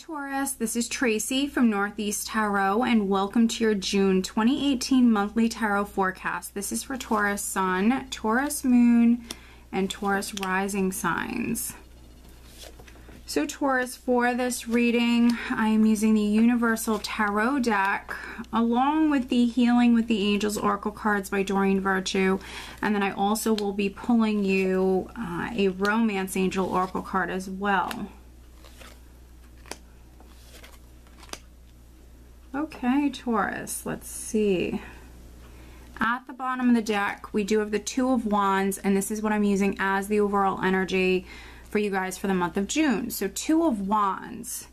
Taurus, this is Tracy from Northeast Tarot, and welcome to your June 2018 monthly tarot forecast. This is for Taurus Sun, Taurus Moon, and Taurus Rising signs. So Taurus, for this reading, I am using the Universal Tarot deck along with the Healing with the Angels Oracle cards by Doreen Virtue, and then I also will be pulling you a Romance Angel Oracle card as well. Okay, Taurus, let's see. At the bottom of the deck, we do have the Two of Wands, and this is what I'm using as the overall energy for you guys for the month of June. So Two of Wands.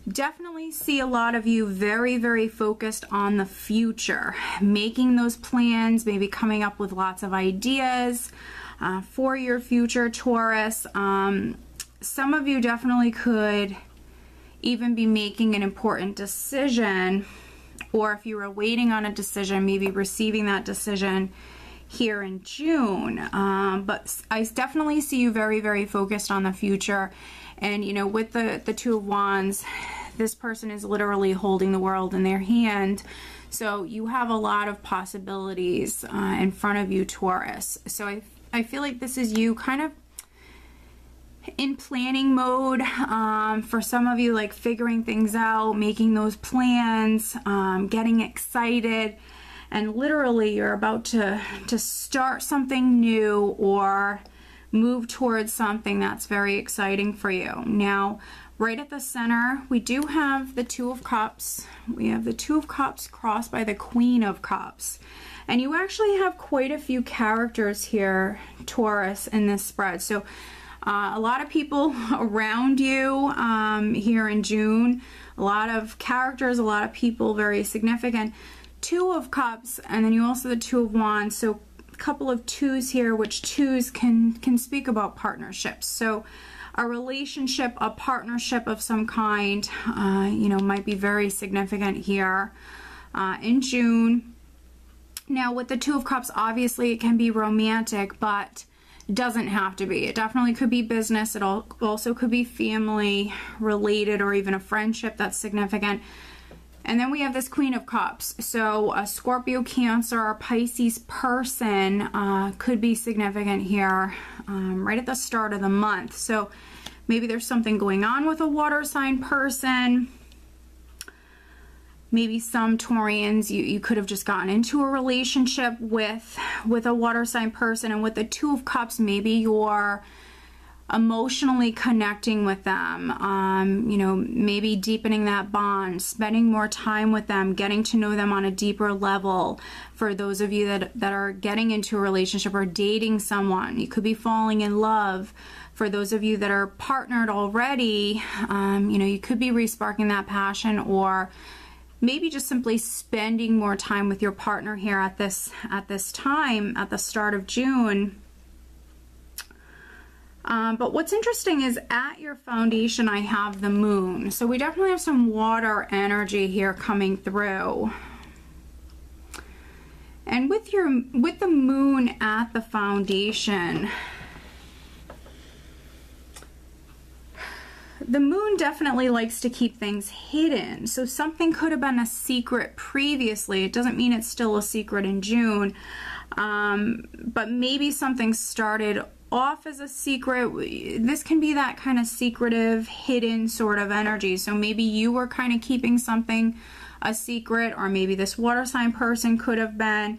Definitely see a lot of you very, very focused on the future, making those plans, maybe coming up with lots of ideas for your future, Taurus. Some of you definitely could even be making an important decision, or if you were waiting on a decision, maybe receiving that decision here in June. But I definitely see you very, very focused on the future. And you know, with the Two of Wands, this person is literally holding the world in their hand. So you have a lot of possibilities in front of you, Taurus. So I feel like this is you kind of in planning mode. For some of you, like figuring things out, making those plans, getting excited, and literally you're about to start something new or move towards something that's very exciting for you. Now, right at the center, we do have the Two of Cups. We have the Two of Cups crossed by the Queen of Cups. And you actually have quite a few characters here, Taurus, in this spread. So a lot of people around you here in June, a lot of characters, a lot of people very significant. Two of Cups, and then you also the Two of Wands. So a couple of twos here, which twos can speak about partnerships. So a relationship, a partnership of some kind, you know, might be very significant here in June. Now with the Two of Cups, obviously it can be romantic, but doesn't have to be. It definitely could be business. It also could be family related, or even a friendship that's significant. And then we have this Queen of Cups. So a Scorpio, Cancer, or Pisces person could be significant here right at the start of the month. So maybe there's something going on with a water sign person. Maybe some Taurians, you could have just gotten into a relationship with a water sign person. And with the Two of Cups, maybe you're emotionally connecting with them, you know, maybe deepening that bond, spending more time with them, getting to know them on a deeper level. For those of you that are getting into a relationship or dating someone, you could be falling in love. For those of you that are partnered already, you know, you could be re-sparking that passion, or maybe just simply spending more time with your partner here at this time, at the start of June. But what's interesting is at your foundation, I have the Moon. So we definitely have some water energy here coming through. And with the Moon at the foundation, the Moon definitely likes to keep things hidden. So something could have been a secret previously. It doesn't mean it's still a secret in June. But maybe something started off as a secret. This can be that kind of secretive, hidden sort of energy. So maybe you were kind of keeping something a secret, or maybe this water sign person could have been.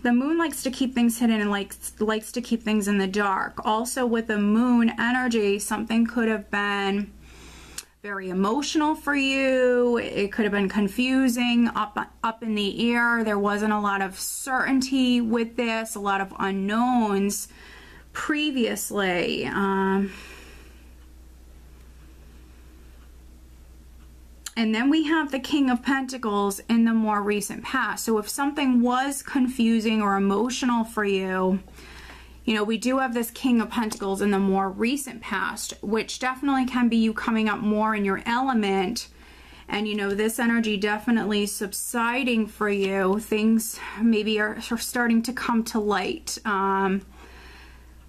The Moon likes to keep things hidden and likes to keep things in the dark. Also with the Moon energy, something could have been very emotional for you. It could have been confusing, up in the air. There wasn't a lot of certainty with this, a lot of unknowns previously. And then we have the King of Pentacles in the more recent past. So if something was confusing or emotional for you, you know, we do have this King of Pentacles in the more recent past, which definitely can be you coming up more in your element. And, you know, this energy definitely subsiding for you. Things maybe are starting to come to light.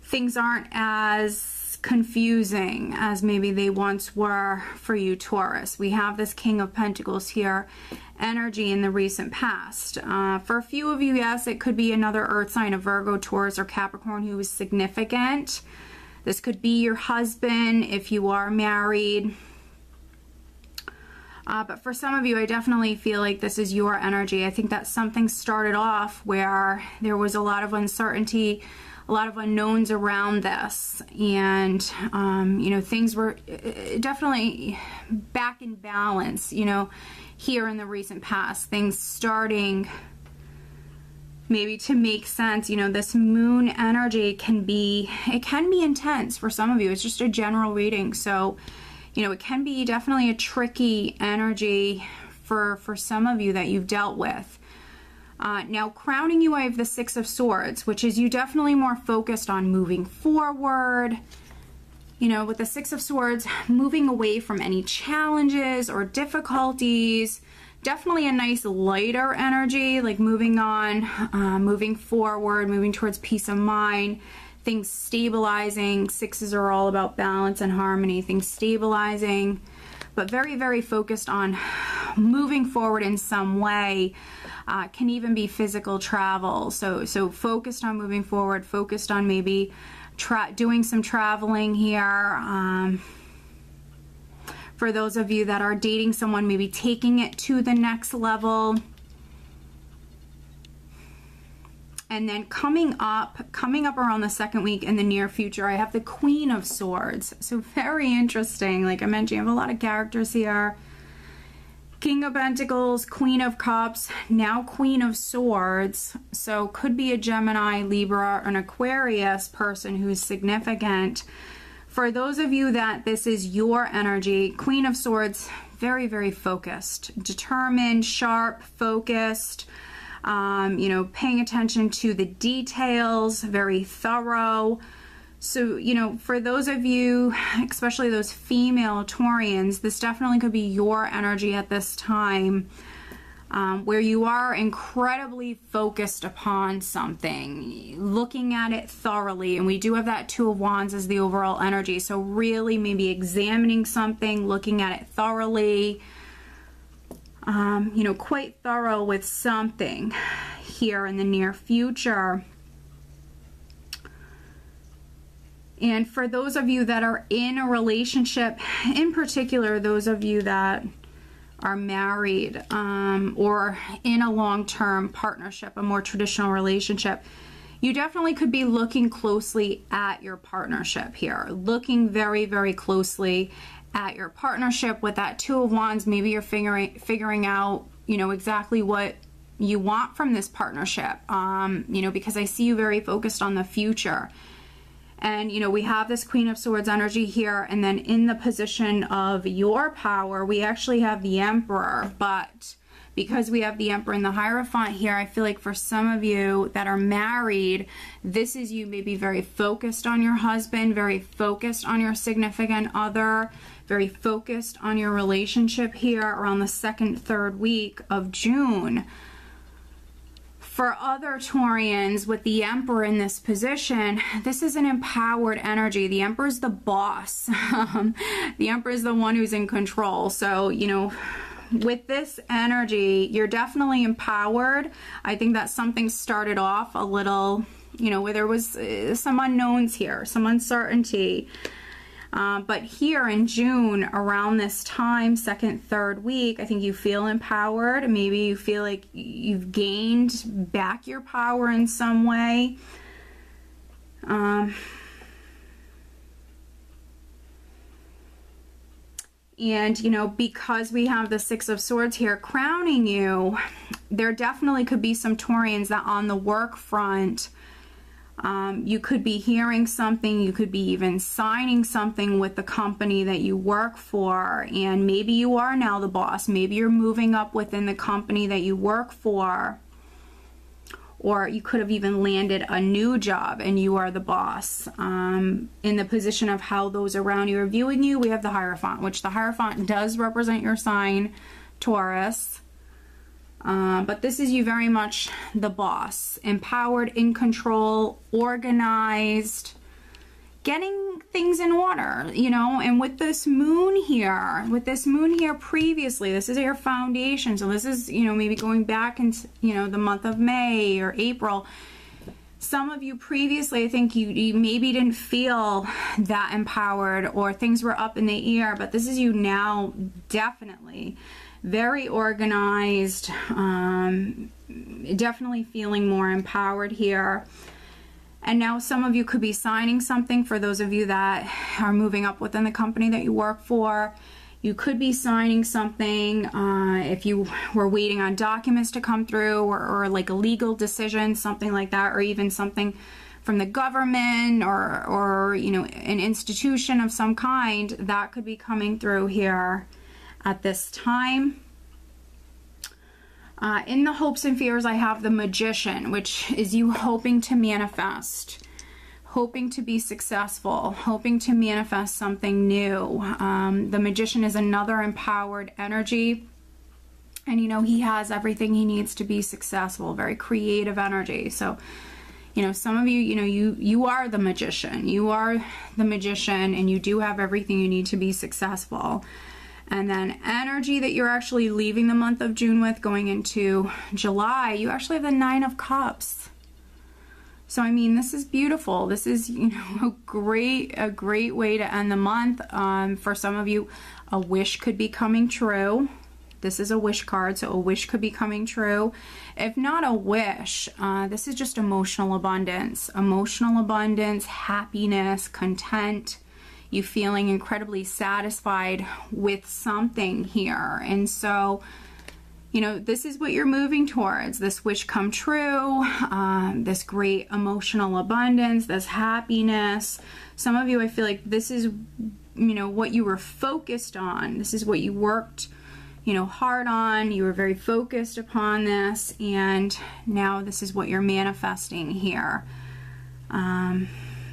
Things aren't as confusing as maybe they once were for you, Taurus. We have this King of Pentacles here, energy in the recent past. For a few of you, yes, it could be another earth sign, a Virgo, Taurus, or Capricorn who is significant. This could be your husband if you are married. But for some of you, I definitely feel like this is your energy. I think that something started off where there was a lot of uncertainty, a lot of unknowns around this, and you know, things were definitely back in balance, you know, here in the recent past, things starting maybe to make sense. You know, this moon energy can be, it can be intense for some of you. It's just a general reading, so you know, it can be definitely a tricky energy for some of you that you've dealt with. Now, crowning you, I have the Six of Swords, which is you definitely more focused on moving forward. You know, with the Six of Swords, moving away from any challenges or difficulties. Definitely a nice lighter energy, like moving on, moving forward, moving towards peace of mind. Things stabilizing. Sixes are all about balance and harmony. Things stabilizing, but very, very focused on moving forward in some way. Can even be physical travel. So focused on moving forward, focused on maybe doing some traveling here. For those of you that are dating someone, maybe taking it to the next level. And then coming up around the second week in the near future, I have the Queen of Swords. So very interesting. Like I mentioned, you have a lot of characters here. King of Pentacles, Queen of Cups, now Queen of Swords. So could be a Gemini, Libra, or an Aquarius person who's significant. For those of you that this is your energy, Queen of Swords, very, very focused, determined, sharp, focused. You know, paying attention to the details, very thorough. So, you know, for those of you, especially those female Taurians, this definitely could be your energy at this time, where you are incredibly focused upon something, looking at it thoroughly. And we do have that Two of Wands as the overall energy. So really maybe examining something, looking at it thoroughly. You know, quite thorough with something here in the near future. And for those of you that are in a relationship, in particular, those of you that are married or in a long-term partnership, a more traditional relationship, you definitely could be looking closely at your partnership here, looking very, very closely at your partnership with that Two of Wands. Maybe you're figuring out, you know, exactly what you want from this partnership, you know, because I see you very focused on the future. And, you know, we have this Queen of Swords energy here, and then in the position of your power, we actually have the Emperor. But because we have the Emperor and the Hierophant here, I feel like for some of you that are married, this is you maybe very focused on your husband, very focused on your significant other, very focused on your relationship here around the second, third week of June. For other Taurians with the Emperor in this position, this is an empowered energy. The Emperor is the boss. The Emperor is the one who's in control. So, you know, with this energy, you're definitely empowered. I think that something started off a little, you know, where there was some unknowns here, some uncertainty. But here in June, around this time, second, third week, I think you feel empowered. Maybe you feel like you've gained back your power in some way. And, you know, because we have the Six of Swords here crowning you, there definitely could be some Taurians that on the work front, you could be hearing something, you could be even signing something with the company that you work for, and maybe you are now the boss. Maybe you're moving up within the company that you work for, or you could have even landed a new job and you are the boss. In the position of how those around you are viewing you, we have the Hierophant, which the Hierophant does represent your sign, Taurus. But this is you very much the boss, empowered, in control, organized, getting things in order, you know. And with this moon here, previously, this is your foundation. So this is, you know, maybe going back into, you know, the month of May or April. Some of you previously, I think you maybe didn't feel that empowered, or things were up in the air, but this is you now, definitely very organized, definitely feeling more empowered here. And now some of you could be signing something. For those of you that are moving up within the company that you work for, you could be signing something. If you were waiting on documents to come through, or like a legal decision, something like that, or even something from the government, or you know, an institution of some kind, that could be coming through here at this time. In the hopes and fears, I have the Magician, which is you hoping to manifest, hoping to be successful, hoping to manifest something new. The Magician is another empowered energy, and you know, he has everything he needs to be successful, very creative energy. So, you know, some of you, you know, you are the Magician. You are the Magician, and you do have everything you need to be successful. And then energy that you're actually leaving the month of June with, going into July, you actually have the Nine of Cups. So I mean, this is beautiful. This is, you know, a great way to end the month. For some of you, a wish could be coming true. This is a wish card, so a wish could be coming true. If not a wish, this is just emotional abundance, happiness, content. You feeling incredibly satisfied with something here. And so, you know, this is what you're moving towards, this wish come true, this great emotional abundance, this happiness. Some of you, I feel like this is, you know, what you were focused on. This is what you worked, you know, hard on. You were very focused upon this, and now this is what you're manifesting here.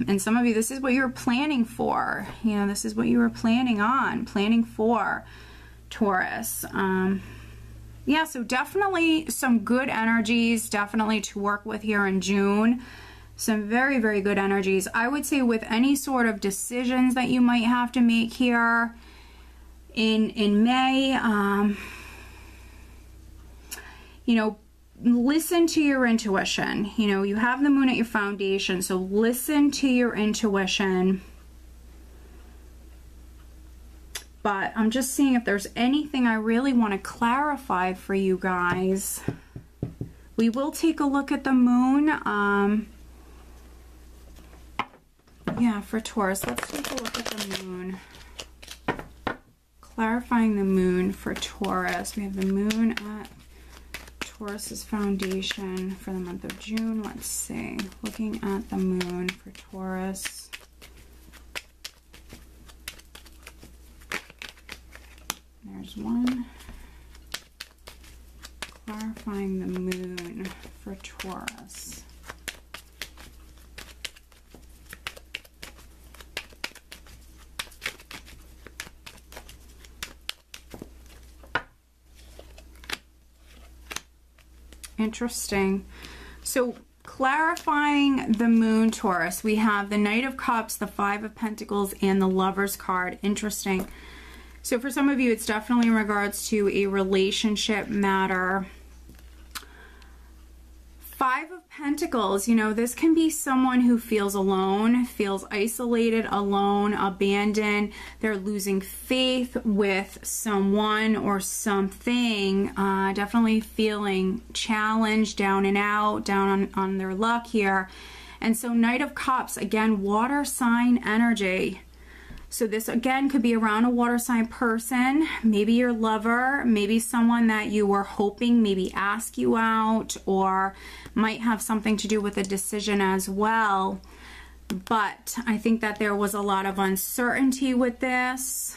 And some of you, this is what you were planning for. You know, this is what you were planning for, Taurus. Yeah, so definitely some good energies, definitely to work with here in June. Some very, very good energies. I would say with any sort of decisions that you might have to make here in May, you know, listen to your intuition. You know, you have the moon at your foundation, so listen to your intuition. But I'm just seeing if there's anything I really want to clarify for you guys. We will take a look at the moon. Yeah, for Taurus, let's take a look at the moon. Clarifying the moon for Taurus. We have the moon at Taurus's foundation for the month of June. Let's see. Looking at the moon for Taurus. There's one. Clarifying the moon for Taurus. Interesting. So clarifying the moon, Taurus, we have the Knight of Cups, the Five of Pentacles, and the Lover's card. Interesting. So for some of you, it's definitely in regards to a relationship matter. Five of Pentacles, you know, this can be someone who feels alone, feels isolated, alone, abandoned. They're losing faith with someone or something. Definitely feeling challenged, down and out, down on their luck here. And so Knight of Cups, again, water sign energy. So this again could be around a water sign person, maybe your lover, maybe someone that you were hoping maybe ask you out, or might have something to do with a decision as well. But I think that there was a lot of uncertainty with this.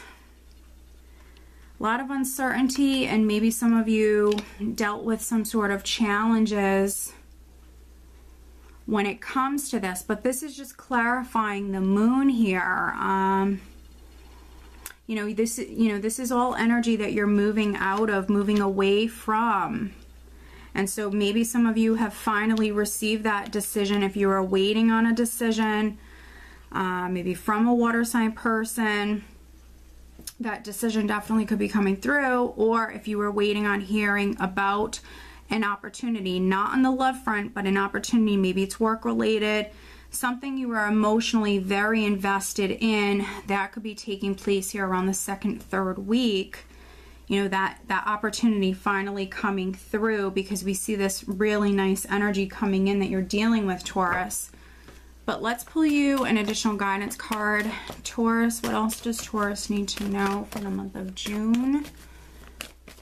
A lot of uncertainty, and maybe some of you dealt with some sort of challenges when it comes to this. But this is just clarifying the moon here. You know, this is all energy that you're moving out of, moving away from. And so maybe some of you have finally received that decision if you were waiting on a decision. maybe from a water sign person. That decision definitely could be coming through. Or if you were waiting on hearing about an opportunity, not on the love front, but an opportunity, maybe it's work related, something you were emotionally very invested in, that could be taking place here around the second, third week. You know, that opportunity finally coming through, because we see this really nice energy coming in that you're dealing with, Taurus. But let's pull you an additional guidance card. Taurus, what else does Taurus need to know for the month of June?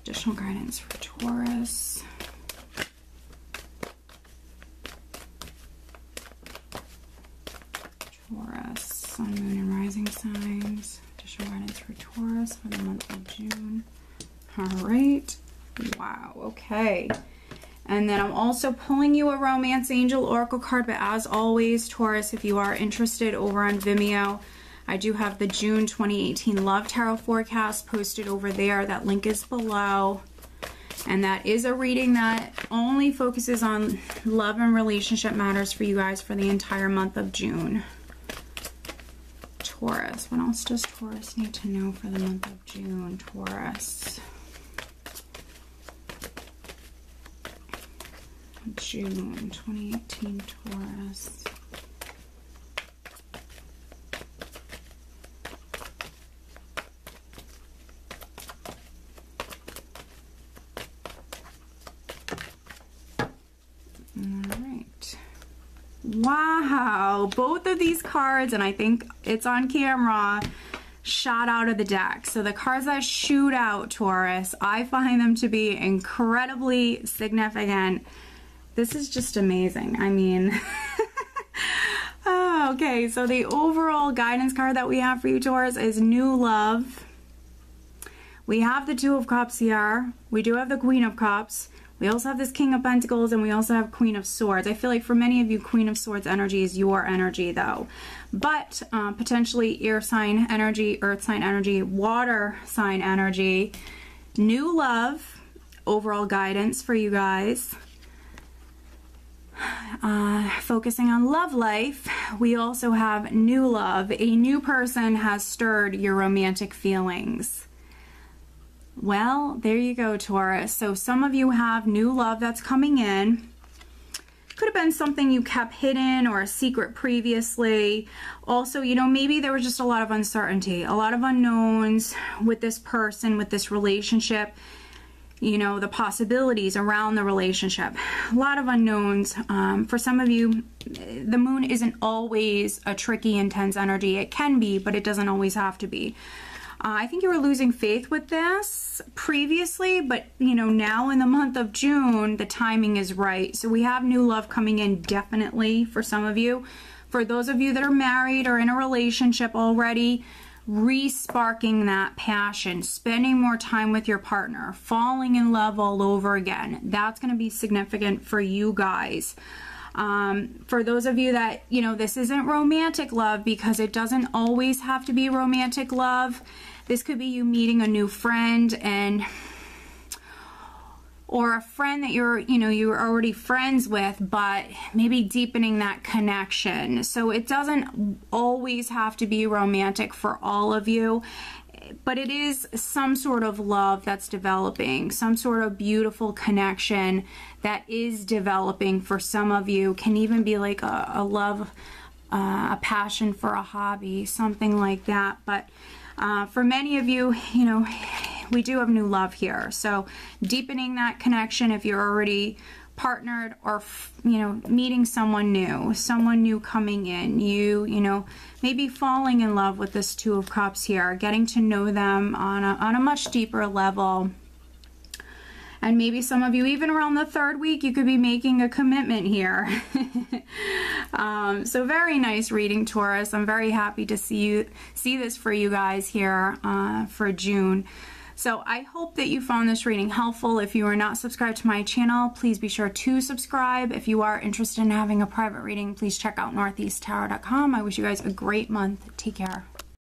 Additional guidance for Taurus. Taurus, Sun, Moon, and Rising signs. Additional guidance for Taurus for the month of June. All right. Wow. Okay. And then I'm also pulling you a Romance Angel Oracle card. But as always, Taurus, if you are interested, over on Vimeo, I do have the June 2018 Love Tarot Forecast posted over there. That link is below. And that is a reading that only focuses on love and relationship matters for you guys for the entire month of June. Taurus, what else does Taurus need to know for the month of June? Taurus. June 2018 Taurus. Alright. Wow, both of these cards, and I think it's on camera, shot out of the deck. So the cards that shoot out, Taurus, I find them to be incredibly significant. This is just amazing. I mean, oh, okay, so the overall guidance card that we have for you, Taurus, is New Love. We have the Two of Cups here. We do have the Queen of Cups. We also have this King of Pentacles, and we also have Queen of Swords. I feel like for many of you, Queen of Swords energy is your energy, though. But potentially air sign energy, earth sign energy, water sign energy. New Love, overall guidance for you guys. Focusing on love life, we also have new love. A new person has stirred your romantic feelings. Well, there you go, Taurus. So some of you have new love that's coming in. Could have been something you kept hidden or a secret previously. Also, you know, maybe there was just a lot of uncertainty, a lot of unknowns with this person, with this relationship. You know, the possibilities around the relationship. A lot of unknowns. For some of you, the moon isn't always a tricky, intense energy. It can be, but it doesn't always have to be. I think you were losing faith with this previously, but, you know, now in the month of June, the timing is right. So we have new love coming in definitely for some of you. For those of you that are married or in a relationship already, re-sparking that passion, spending more time with your partner, falling in love all over again. That's going to be significant for you guys. For those of you that, you know, this isn't romantic love, because it doesn't always have to be romantic love. This could be you meeting a new friend, and or a friend that you're already friends with, but maybe deepening that connection. So it doesn't always have to be romantic for all of you, but it is some sort of love that's developing, some sort of beautiful connection that is developing for some of you. Can even be like a love, a passion for a hobby, something like that. But for many of you, you know, we do have new love here. So deepening that connection if you're already partnered, or, you know, meeting someone new coming in, you know, maybe falling in love with this Two of Cups here, getting to know them on a much deeper level. And maybe some of you, even around the third week, you could be making a commitment here. So very nice reading, Taurus. I'm very happy to see this for you guys here for June. So I hope that you found this reading helpful. If you are not subscribed to my channel, please be sure to subscribe. If you are interested in having a private reading, please check out northeasttarot.com. I wish you guys a great month. Take care.